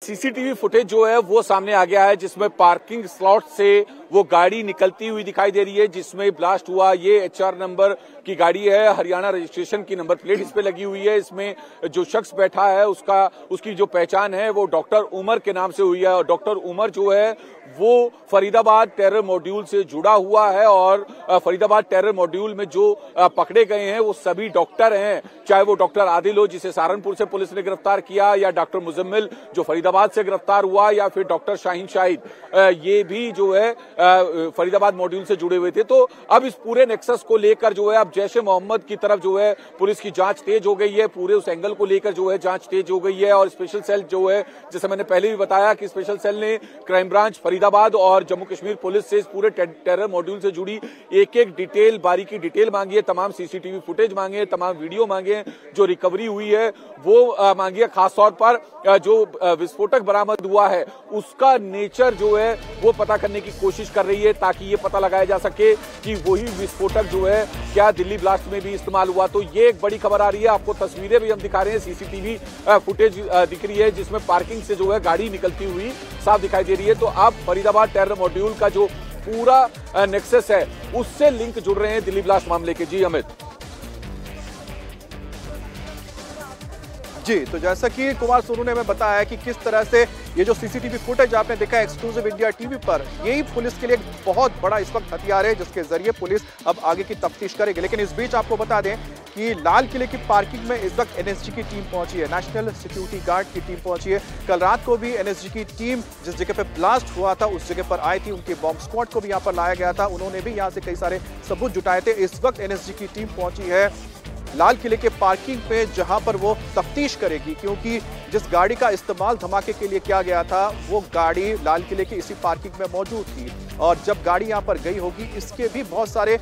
CCTV footage जो है वो सामने आ गया है, जिसमें पार्किंग स्लॉट से वो गाड़ी निकलती हुई दिखाई दे रही है जिसमें ब्लास्ट हुआ। ये HR नंबर की गाड़ी है, हरियाणा रजिस्ट्रेशन की नंबर प्लेट इस पे लगी हुई है। इसमें जो शख्स बैठा है उसकी जो पहचान है वो डॉक्टर उमर के नाम से हुई है। और डॉक्टर उमर जो है वो फरीदाबाद टेरर मॉड्यूल से जुड़ा हुआ है और फरीदाबाद टेरर मॉड्यूल में जो पकड़े गए हैं वो सभी डॉक्टर हैं, चाहे वो डॉक्टर आदिल हो जिसे सहारनपुर से पुलिस ने गिरफ्तार किया, या डॉक्टर मुजम्मिल जो फरीदाबाद से गिरफ्तार हुआ, या फिर डॉक्टर शाहीन शाहिद, ये भी जो है फरीदाबाद मॉड्यूल से जुड़े हुए थे। तो अब इस पूरे नेक्सस को लेकर जो है अब जैश ए मोहम्मद की तरफ जो है पुलिस की जांच तेज हो गई है, पूरे उस एंगल को लेकर जो है जांच तेज हो गई है। और स्पेशल सेल जो है, जैसे मैंने पहले भी बताया कि स्पेशल सेल ने क्राइम ब्रांच फरीदाबाद और जम्मू कश्मीर पुलिस से इस पूरे टेरर मॉड्यूल से जुड़ी एक एक डिटेल, बारीकी डिटेल मांगी है, तमाम सीसीटीवी फुटेज मांगे, तमाम वीडियो मांगे, जो रिकवरी हुई है वो मांगी है। खासतौर पर जो विस्फोटक बरामद हुआ है उसका नेचर जो है वो पता करने की कोशिश कर रही है, ताकि ये पता लगाया जा सके कि वही विस्फोटक जो है क्या दिल्ली ब्लास्ट में भी इस्तेमाल हुआ। तो ये एक बड़ी खबर आ रही है। आपको तस्वीरें भी हम दिखा रहे हैं, सीसीटीवी फुटेज दिख रही है जिसमें पार्किंग से जो है गाड़ी निकलती हुई साफ दिखाई दे रही है। तो अब फरीदाबाद टेरर मॉड्यूल का जो पूरा नेक्सस है उससे लिंक जुड़ रहे हैं दिल्ली ब्लास्ट मामले के। जी अमित। जी, तो जैसा कि कुमार सोनू ने हमें बताया कि किस तरह से ये जो सीसीटीवी फुटेज आपने देखा एक्सक्लूसिव इंडिया टीवी पर, यही पुलिस के लिए एक बहुत बड़ा इस वक्त हथियार है जिसके जरिए पुलिस अब आगे की तफ्तीश करेगी। लेकिन इस बीच आपको बता दें कि लाल किले की पार्किंग में इस वक्त NSG की टीम पहुंची है, नेशनल सिक्योरिटी गार्ड की टीम पहुंची है। कल रात को भी NSG की टीम जिस जगह पे ब्लास्ट हुआ था उस जगह पर आई थी, उनके बॉम्ब स्क्वाड को भी यहाँ पर लाया गया था, उन्होंने भी यहाँ से कई सारे सबूत जुटाए थे। इस वक्त NSG की टीम पहुंची है लाल किले के पार्किंग पे, जहां पर वो तफ्तीश करेगी, क्योंकि जिस गाड़ी का इस्तेमाल धमाके के लिए किया गया था वो गाड़ी लाल किले की इसी पार्किंग में मौजूद थी। और जब गाड़ी यहां पर गई होगी, इसके भी बहुत सारे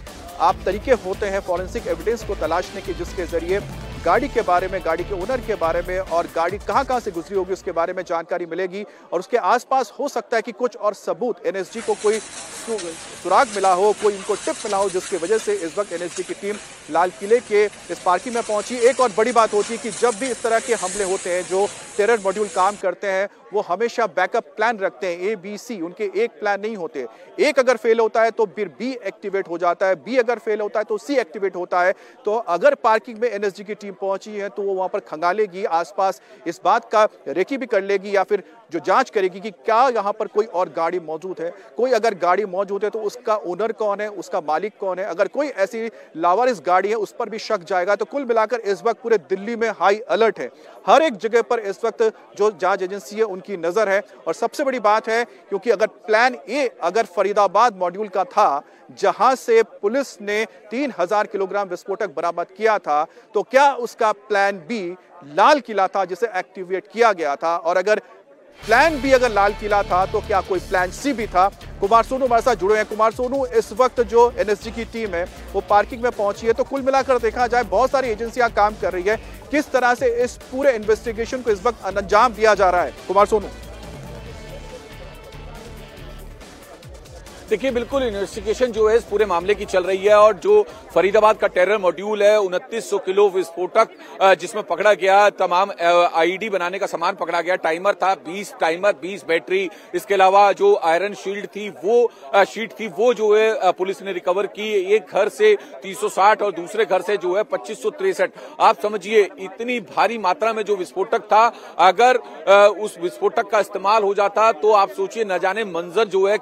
तरीके होते हैं फॉरेंसिक एविडेंस को तलाशने के, जिसके जरिए गाड़ी के बारे में, गाड़ी के ओनर के बारे में और गाड़ी कहां से गुजरी होगी उसके बारे में जानकारी मिलेगी। और उसके आसपास हो सकता है कि कुछ और सबूत, NSG को कोई सुराग मिला हो, कोई इनको टिप मिला हो, जिसकी वजह से इस वक्त NSG की टीम लाल किले के इस पार्किंग में पहुंची। एक और बड़ी बात होती है कि जब भी इस तरह के हमले होते हैं, जो टेरर मॉड्यूल काम करते हैं, वो हमेशा बैकअप प्लान रखते हैं, ABC, उनके एक प्लान नहीं होते। एक अगर फेल होता है तो फिर B एक्टिवेट हो जाता है, B अगर फेल होता है तो C एक्टिवेट होता है। तो अगर पार्किंग में NSG की टीम पहुंची है तो वो वहां पर खंगालेगी, आसपास इस बात का रेकी भी कर लेगी, या फिर जो जांच करेगी कि क्या यहां पर कोई और गाड़ी मौजूद है। कोई अगर गाड़ी मौजूद है तो उसका ओनर कौन है, उसका मालिक कौन है। अगर कोई ऐसी लावारिस गाड़ी है उस पर भी शक जाएगा। तो कुल मिलाकर इस वक्त पूरे दिल्ली में हाई अलर्ट है, हर एक जगह पर इस वक्त जो जांच एजेंसी है उनकी नजर है। और सबसे बड़ी बात है, क्योंकि अगर प्लान ए अगर फरीदाबाद मॉड्यूल का था, जहां से पुलिस ने 3000 किलोग्राम विस्फोटक बरामद किया था, तो क्या उसका प्लान बी लाल किला था जिसे एक्टिवेट किया गया था? और अगर प्लान बी अगर लाल किला था तो क्या कोई प्लान सी भी था? कुमार सोनू हमारे साथ जुड़े हैं। कुमार सोनू, इस वक्त जो NSG की टीम है वो पार्किंग में पहुंची है, तो कुल मिलाकर देखा जाए बहुत सारी एजेंसियां काम कर रही है, किस तरह से इस पूरे इन्वेस्टिगेशन को इस वक्त अंजाम दिया जा रहा है? कुमार सोनू। देखिए, बिल्कुल इन्वेस्टिगेशन जो है इस पूरे मामले की चल रही है। और जो फरीदाबाद का टेरर मॉड्यूल है, 2900 किलो विस्फोटक जिसमें पकड़ा गया, तमाम IED बनाने का सामान पकड़ा गया, टाइमर था, 20 टाइमर, 20 बैटरी, इसके अलावा जो आयरन शील्ड थी वो जो है पुलिस ने रिकवर की। एक घर से 360 और दूसरे घर से जो है 2563। आप समझिए इतनी भारी मात्रा में जो विस्फोटक था, अगर उस विस्फोटक का इस्तेमाल हो जाता तो आप सोचिए न जाने मंजर जो है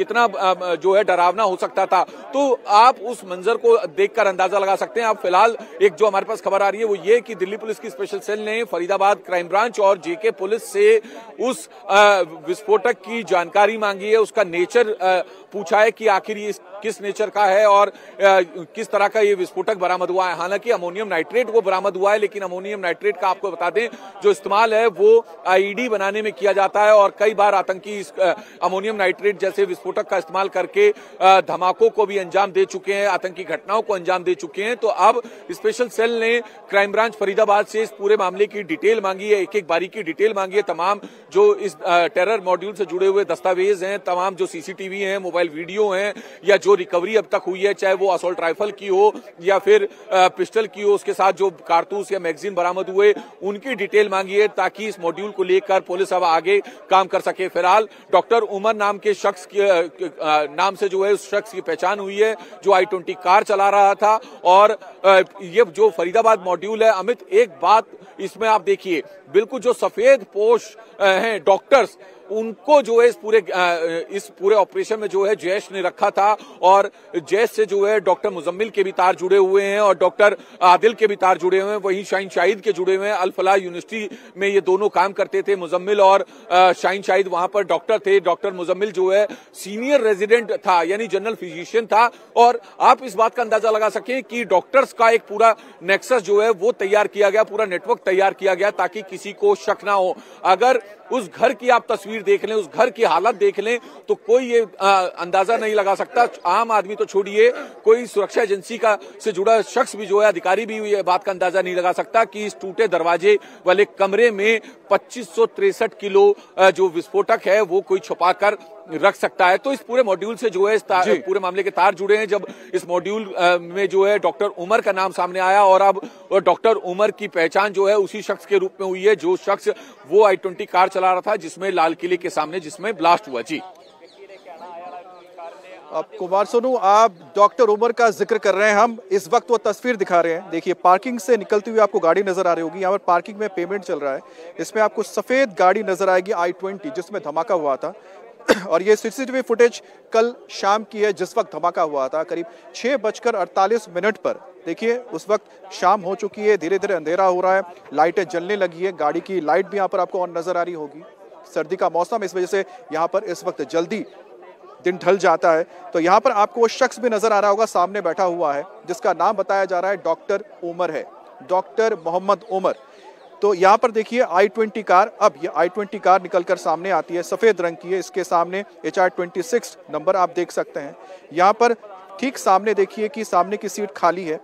कितना जो है डरावना हो सकता था। तो आप उस मंजर को देखकर अंदाजा लगा सकते हैं। अब फिलहाल एक जो हमारे पास खबर आ रही है वो ये कि दिल्ली पुलिस की स्पेशल सेल ने फरीदाबाद क्राइम ब्रांच और JK पुलिस से उस विस्फोटक की जानकारी मांगी है, उसका नेचर पूछा है कि आखिर ये किस नेचर का है और किस तरह का ये विस्फोटक बरामद हुआ है। हालांकि अमोनियम नाइट्रेट वो बरामद हुआ है, लेकिन अमोनियम नाइट्रेट का आपको बता दें जो इस्तेमाल है वो IED बनाने में किया जाता है, और कई बार आतंकी अमोनियम नाइट्रेट जैसे विस्फोटक विस्फोटक का इस्तेमाल करके धमाकों को भी अंजाम दे चुके हैं, आतंकी घटनाओं को अंजाम दे चुके हैं। तो अब स्पेशल सेल ने क्राइम ब्रांच फरीदाबाद से इस पूरे मामले की डिटेल मांगी है, एक एक बारीकी डिटेल मांगी है। तमाम जो इस टेरर मॉड्यूल से जुड़े हुए दस्तावेज हैं, तमाम जो सीसीटीवी हैं, मोबाइल वीडियो हैं, या जो रिकवरी अब तक हुई है, चाहे वो असॉल्ट राइफल की हो या फिर पिस्टल की हो, उसके साथ जो कारतूस या मैगजीन बरामद हुए, उनकी डिटेल मांगी है ताकि इस मॉड्यूल को लेकर पुलिस अब आगे काम कर सके। फिलहाल डॉक्टर उमर नाम के शख्स के नाम से जो है उस शख्स की पहचान हुई है जो I-20 कार चला रहा था। और ये जो फरीदाबाद मॉड्यूल है, अमित, एक बात इसमें आप देखिए, बिल्कुल जो सफेद पोश हैं डॉक्टर्स, उनको जो है इस पूरे ऑपरेशन में जो है जैश ने रखा था। और जैश से जो है डॉक्टर मुजम्मिल के भी तार जुड़े हुए हैं और डॉक्टर आदिल के भी तार जुड़े हुए हैं, वहीं शाहीन शाहिद के जुड़े हुए हैं। अल फलाह यूनिवर्सिटी में ये दोनों काम करते थे, मुजम्मिल और शाहीन शाहिद वहां पर डॉक्टर थे। डॉक्टर मुजम्मिल जो है सीनियर रेजिडेंट था, यानी जनरल फिजिशियन था। और आप इस बात का अंदाजा लगा सकें कि डॉक्टर्स का एक पूरा नेक्सस जो है वो तैयार किया गया, पूरा नेटवर्क तैयार किया गया ताकि किसी को शक ना हो। अगर उस घर की आप तस्वीर देख लें, उस घर की हालत देख लें, तो कोई ये अंदाजा नहीं लगा सकता, आम आदमी तो छोड़िए, कोई सुरक्षा एजेंसी का से जुड़ा शख्स भी जो है, अधिकारी भी ये बात का अंदाजा नहीं लगा सकता कि इस टूटे दरवाजे वाले कमरे में 2563 किलो जो विस्फोटक है वो कोई छुपा कर रख सकता है। तो इस पूरे मॉड्यूल से जो है पूरे मामले के तार जुड़े हैं। जब इस मॉड्यूल में जो है डॉक्टर उमर का नाम सामने आया और अब डॉक्टर उमर की पहचान जो है उसी शख्स के रूप में हुई है जो शख्स वो I-20 कार चला रहा था जिसमें लाल किले के सामने जिसमें ब्लास्ट हुआ। जी अब कुमार सोनू, आप डॉक्टर उमर का जिक्र कर रहे हैं, हम इस वक्त वो तस्वीर दिखा रहे हैं। देखिए, पार्किंग से निकलती हुई आपको गाड़ी नजर आ रही होगी। यहाँ पर पार्किंग में पेमेंट चल रहा है, इसमें आपको सफेद गाड़ी नजर आएगी I-20 जिसमें धमाका हुआ था। और ये सीसीटीवी फुटेज कल शाम की है जिस वक्त धमाका हुआ था, करीब 6:48 पर। देखिए, उस वक्त शाम हो चुकी है, धीरे धीरे अंधेरा हो रहा है, लाइटें जलने लगी है, गाड़ी की लाइट भी यहाँ पर आपको ऑन नजर आ रही होगी। सर्दी का मौसम, इस वजह से यहाँ पर इस वक्त जल्दी दिन ढल जाता है। तो यहाँ पर आपको वो शख्स भी नजर आ रहा होगा, सामने बैठा हुआ है, जिसका नाम बताया जा रहा है डॉक्टर उमर है, डॉक्टर मोहम्मद उमर। तो यहाँ पर देखिए I-20 कार, अब ये I-20 कार निकलकर सामने आती है, सफेद रंग की है, इसके सामने HR-26 नंबर आप देख सकते हैं। यहाँ पर ठीक सामने देखिए कि सामने की सीट खाली है,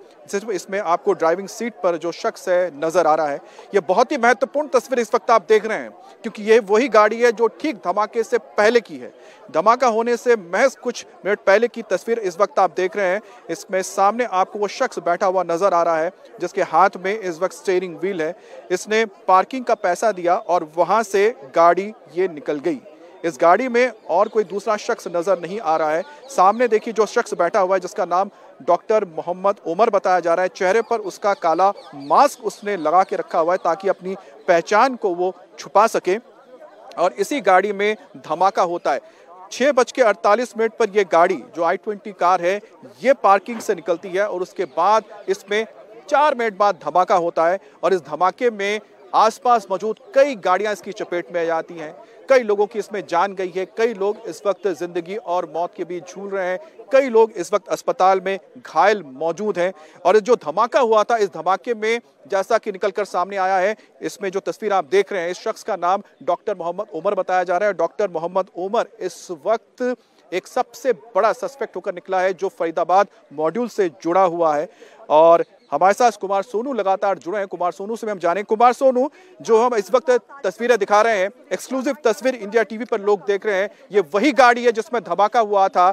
इसमें आपको ड्राइविंग सीट पर जो शख्स है नजर आ रहा है। ये बहुत ही महत्वपूर्ण तस्वीर इस वक्त आप देख रहे हैं क्योंकि ये वही गाड़ी है जो ठीक धमाके से पहले की है। धमाका होने से महज कुछ मिनट पहले की तस्वीर इस वक्त आप देख रहे हैं। इसमें सामने आपको वो शख्स बैठा हुआ नजर आ रहा है जिसके हाथ में इस वक्त स्टीयरिंग व्हील है। इसने पार्किंग का पैसा दिया और वहां से गाड़ी ये निकल गई। इस गाड़ी में और कोई दूसरा शख्स नजर नहीं आ रहा है। सामने देखिए जो शख्स बैठा हुआ है जिसका नाम डॉक्टर मोहम्मद उमर बताया जा रहा है, चेहरे पर उसका काला मास्क उसने लगा के रखा हुआ है ताकि अपनी पहचान को वो छुपा सके। और इसी गाड़ी में धमाका होता है। 6:48 पर यह गाड़ी जो I-20 कार है ये पार्किंग से निकलती है और उसके बाद इसमें 4 मिनट बाद धमाका होता है। और इस धमाके में आसपास मौजूद कई गाड़ियां इसकी चपेट में आ जाती हैं, कई लोगों की इसमें जान गई है, कई लोग इस वक्त जिंदगी और मौत के बीच झूल रहे हैं, कई लोग इस वक्त अस्पताल में घायल मौजूद हैं। और जो धमाका हुआ था, इस धमाके में जैसा कि निकलकर सामने आया है, इसमें जो तस्वीर आप देख रहे हैं, इस शख्स का नाम डॉक्टर मोहम्मद उमर बताया जा रहा है। डॉक्टर मोहम्मद उमर इस वक्त एक सबसे बड़ा सस्पेक्ट होकर निकला है जो फरीदाबाद मॉड्यूल से जुड़ा हुआ है। और हमारे साथ कुमार सोनू लगातार जुड़े हैं। कुमार सोनू से हम जाने, कुमार सोनू, जो हम इस वक्त तस्वीरें दिखा रहे हैं, एक्सक्लूसिव तस्वीर इंडिया टीवी पर लोग देख रहे हैं, ये वही गाड़ी है जिसमें धमाका हुआ था।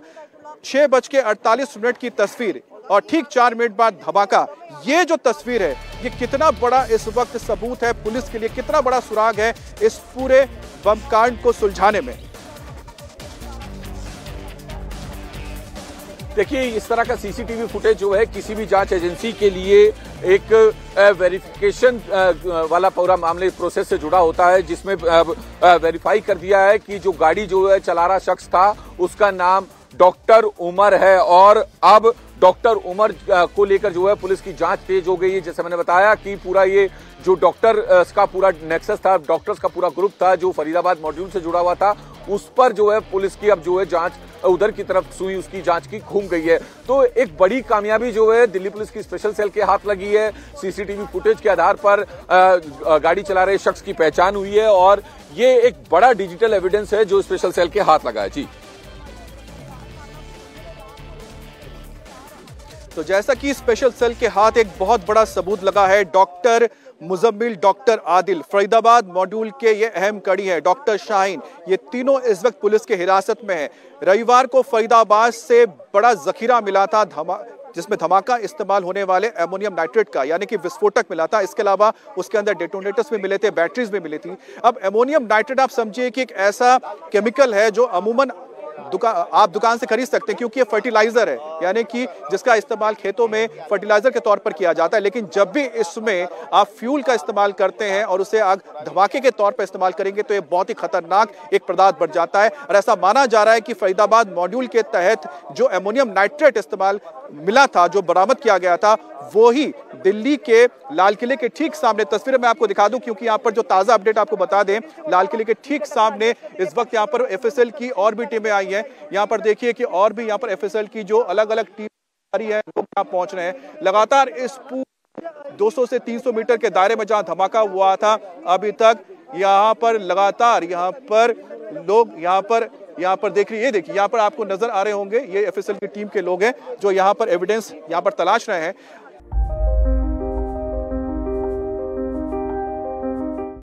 6:48 की तस्वीर और ठीक 4 मिनट बाद धमाका। ये जो तस्वीर है ये कितना बड़ा इस वक्त सबूत है पुलिस के लिए, कितना बड़ा सुराग है इस पूरे बम कांड को सुलझाने में। देखिए, इस तरह का सीसीटीवी फुटेज जो है किसी भी जांच एजेंसी के लिए एक वेरिफिकेशन वाला पूरा मामले प्रोसेस से जुड़ा होता है, जिसमें वेरीफाई कर दिया है कि जो गाड़ी जो है चला रहा शख्स था उसका नाम डॉक्टर उमर है। और अब डॉक्टर उमर को लेकर जो है पुलिस की जांच तेज हो गई है। जैसे मैंने बताया कि पूरा ये जो डॉक्टर का पूरा नेक्सस था, डॉक्टर्स का पूरा ग्रुप था जो फरीदाबाद मॉड्यूल से जुड़ा हुआ था, उस पर जो है पुलिस की अब जो है जांच उधर की तरफ सुई उसकी जांच की घूम गई है। तो एक बड़ी कामयाबी जो है दिल्ली पुलिस की स्पेशल सेल के हाथ लगी है। सीसीटीवी फुटेज के आधार पर गाड़ी चला रहे शख्स की पहचान हुई है और ये एक बड़ा डिजिटल एविडेंस है जो स्पेशल सेल के हाथ लगा है। जी तो जैसा कि स्पेशल सेल के हाथ एक बहुत बड़ा सबूत लगा है, doctor Muzammil, doctor Adil, Faridabad module के ये अहम कड़ी है, डॉक्टर शाहीन, ये तीनों इस वक्त पुलिस की हिरासत में है। रविवार को फरीदाबाद से बड़ा जखीरा मिला था जिसमें धमाका इस्तेमाल होने वाले एमोनियम नाइट्रेट का, यानी कि विस्फोटक मिला था। इसके अलावा उसके अंदर डेटोनेटर्स भी मिले थे, बैटरीज भी मिली थी। अब एमोनियम नाइट्रेट आप समझिए कि एक ऐसा केमिकल है जो अमूमन आप दुकान से खरीद सकते हैं, क्योंकि ये फर्टिलाइजर है, यानी कि जिसका इस्तेमाल खेतों में फर्टिलाइजर के तौर पर किया जाता है। लेकिन जब भी इसमें आप फ्यूल का इस्तेमाल करते हैं और उसे आग धमाके के तौर पर इस्तेमाल करेंगे तो ये बहुत ही खतरनाक एक पदार्थ बन जाता है। और ऐसा माना जा रहा है कि फरीदाबाद मॉड्यूल के तहत जो एमोनियम नाइट्रेट इस्तेमाल मिला था, जो बरामद किया गया था, वो ही दिल्ली के लाल किले के ठीक सामने, तस्वीरें मैं आपको दिखा दूं क्योंकि यहाँ पर जो ताजा अपडेट आपको बता दें, लाल किले के ठीक सामने इस वक्त यहाँ पर एफएसएल की और भी टीमें आई हैं। यहाँ पर देखिए कि और भी यहाँ पर एफएसएल की जो अलग अलग टीम आ रही है, लोग यहाँ पहुंच रहे हैं। लगातार इस 200 से 300 मीटर के दायरे में जहां धमाका हुआ था, अभी तक यहाँ पर लगातार यहाँ पर लोग यहाँ पर देख रही, ये देखिए यहाँ पर आपको नजर आ रहे होंगे, ये एफएसएल की टीम के लोग हैं जो यहाँ पर एविडेंस यहाँ पर तलाश रहे हैं।